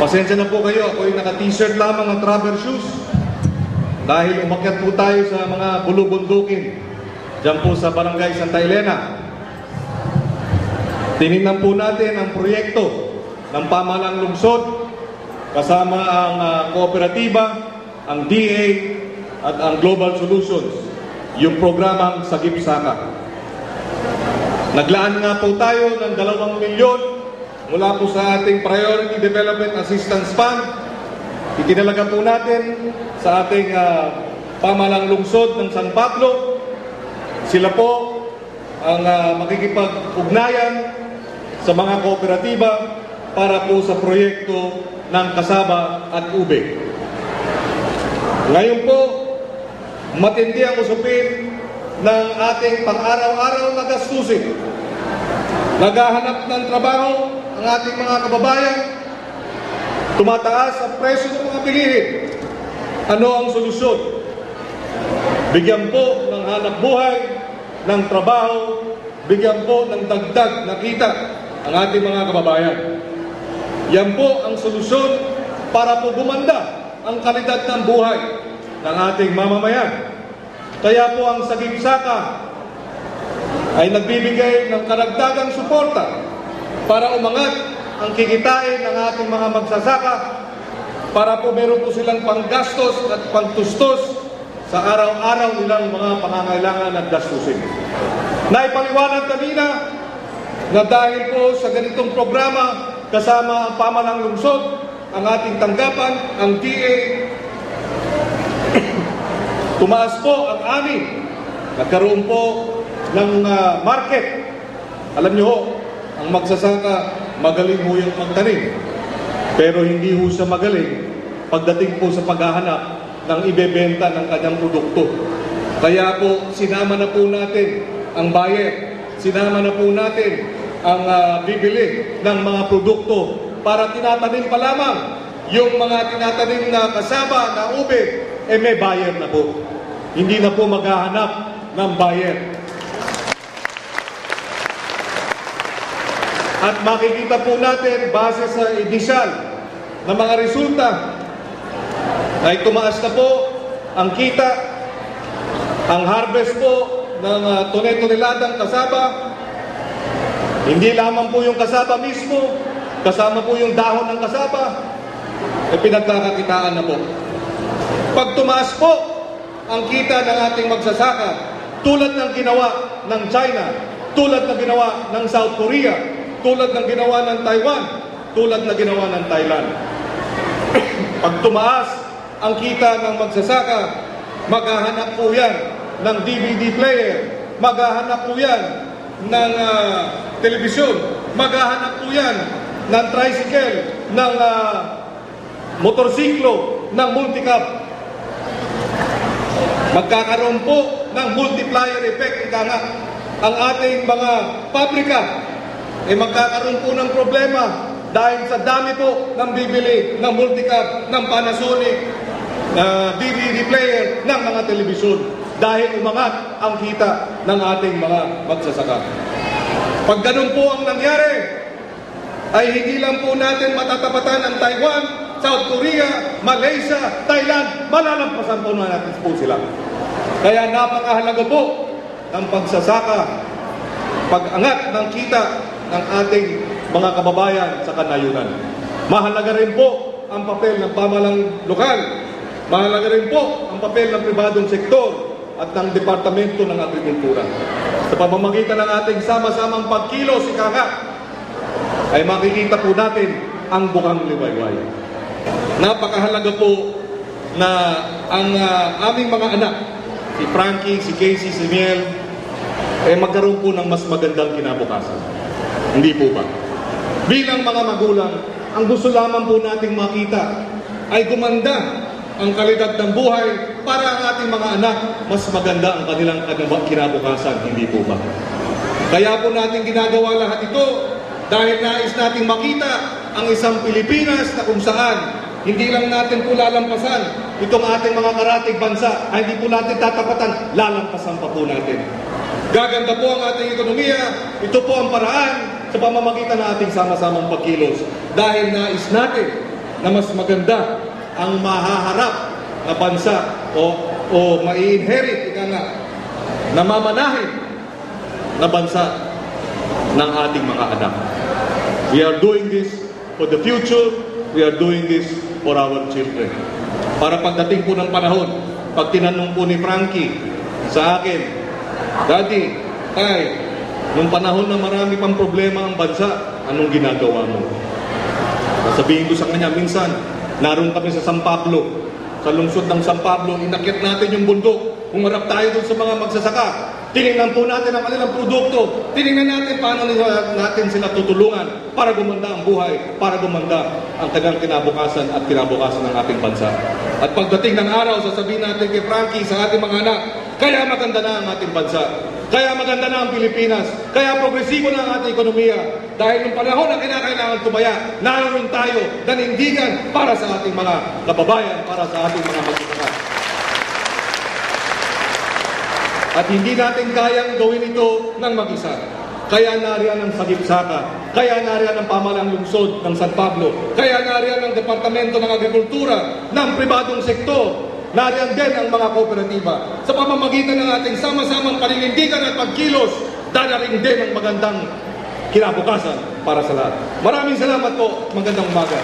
Pasensya na po kayo, ako'y naka-t-shirt lamang at rubber shoes dahil umakyat po tayo sa mga bulubundukin dyan po sa Barangay Santa Elena. Tinignan po natin ang proyekto ng pamahalang lungsod kasama ang kooperatiba, ang DA at ang Global Solutions, yung programang Sagip Saka. Naglaan nga po tayo ng 2 milyon mula po sa ating Priority Development Assistance Fund. Itinalaga po natin sa ating pamahalang lungsod ng San Pablo. Sila po ang makikipag-ugnayan sa mga kooperatiba para po sa proyekto ng Kasaba at Ube. Ngayon po, matindi ang usapin ng ating pang-araw-araw na gastusin. Naghahanap ng trabaho ang ating mga kababayan, tumataas ang presyo ng mga bilihin. Ano ang solusyon? Bigyan po ng hanap buhay, ng trabaho, bigyan po ng dagdag na kita ang ating mga kababayan. Yan po ang solusyon para po gumanda ang kalidad ng buhay ng ating mamamayan. Kaya po ang Sagip Saka ay nagbibigay ng karagdagang suporta para umangat ang kikitain ng ating mga magsasaka, para po meron po silang panggastos at pangtustos sa araw-araw nilang mga pangangailangan at gastusin. Naipaliwanag kanina na dahil po sa ganitong programa kasama ang pamahalang lungsod, ang ating tanggapan, ang DA, tumaas po ang ani. Nagkaroon po ng market. Alam niyo ho, ang magsasaka, magaling ho yung magtanim. Pero hindi ho siya magaling pagdating po sa paghahanap ng ibebenta ng kanyang produkto. Kaya po, sinama na po natin ang buyer. Sinama na po natin ang bibili ng mga produkto para tinatanim pa lamang yung mga tinatanim na kasaba, na ube, may buyer na po. Hindi na po maghahanap ng buyer. At makikita po natin, base sa inisyal na mga resulta, ay tumaas na po ang kita, ang harvest po ng tone-toneladang kasaba. Hindi lamang po yung kasaba mismo, kasama po yung dahon ng kasaba, pinagkakakitaan na po. Pag tumaas po ang kita ng ating magsasaka, tulad ng ginawa ng China, tulad ng ginawa ng South Korea, tulad ng ginawa ng Taiwan, tulad ng ginawa ng Thailand. Pag tumaas ang kita ng magsasaka, maghahanap po yan ng DVD player, maghahanap po yan ng telebisyon, maghahanap po yan ng tricycle, ng motorsiklo, ng multicab. Magkakaroon po ng multiplier effect. Ika nga, ang ating mga pabrika magkakaroon po ng problema dahil sa dami po ng bibili ng multicab, ng Panasonic, DVD player, ng mga telebisyon, dahil umangat ang kita ng ating mga magsasaka. Pag ganun po ang nangyari, ay hindi lang po natin matatapatan ang Taiwan, South Korea, Malaysia, Thailand, malalampasan po natin po sila. Kaya napakahalaga po ng pagsasaka, pag-angat ng kita ng ating mga kababayan sa kanayunan. Mahalaga rin po ang papel ng pamahalang lokal. Mahalaga rin po ang papel ng pribadong sektor at ng Departamento ng Agrikultura. Sa pamamagitan ng ating sama-samang pagkilos, ay makikita po natin ang bukang liwayway. Napakahalaga po na ang aming mga anak, si Frankie, si Casey, si Miel, magkaroon po ng mas magandang kinabukasan. Hindi po ba? Bilang mga magulang, ang gusto lamang po nating makita ay gumanda ang kalidad ng buhay para ang ating mga anak mas maganda ang kanilang kinabukasan. Hindi po ba? Kaya po natin ginagawa lahat ito dahil nais nating makita ang isang Pilipinas na kung saan hindi lang natin po lalampasan itong ating mga karatig bansa, ay hindi po natin tatapatan, lalampasan pa po natin. Gaganda po ang ating ekonomiya. Ito po ang paraan sa pamamagitan ng ating sama-samang pagkilos. Dahil nais natin na mas maganda ang mahaharap na bansa o mai-inherit, ika nga, na mamanahin na bansa ng ating mga anak. We are doing this for the future. We are doing this for our children. Para pagdating po ng panahon, pag tinanong po ni Frankie sa akin, Daddy, Tay, nung panahon na marami pang problema ang bansa, anong ginagawa mo? Sabihin ko sa kanya, minsan, naroon kami sa San Pablo. Sa lungsod ng San Pablo, inakyat natin yung bundok. Umarap tayo dun sa mga magsasaka. Tinignan po natin ang kanilang produkto. Tinignan natin paano natin sila tutulungan para gumanda ang buhay, para gumanda ang kanilang kinabukasan at kinabukasan ng ating bansa. At pagdating ng araw, sasabihin natin kay Frankie sa ating mga anak, kaya maganda na ang ating bansa. Kaya maganda na ang Pilipinas. Kaya progresibo na ang ating ekonomiya. Dahil nung panahon na kinakailangan tumaya, naroon tayo nanindigan para sa ating mga kababayan, para sa ating mga magsasaka. At hindi natin kayang gawin ito ng mag-isa. Kaya nariyan ang Sagip-Saka, kaya nariyan ang pamahalang lungsod ng San Pablo, kaya nariyan ang Departamento ng Agrikultura, ng pribadong sektor, nariyan din ang mga kooperatiba. Sa pamamagitan ng ating sama-samang paninindigan at pagkilos, darating din ang magandang kinabukasan para sa lahat. Maraming salamat po. Magandang umaga.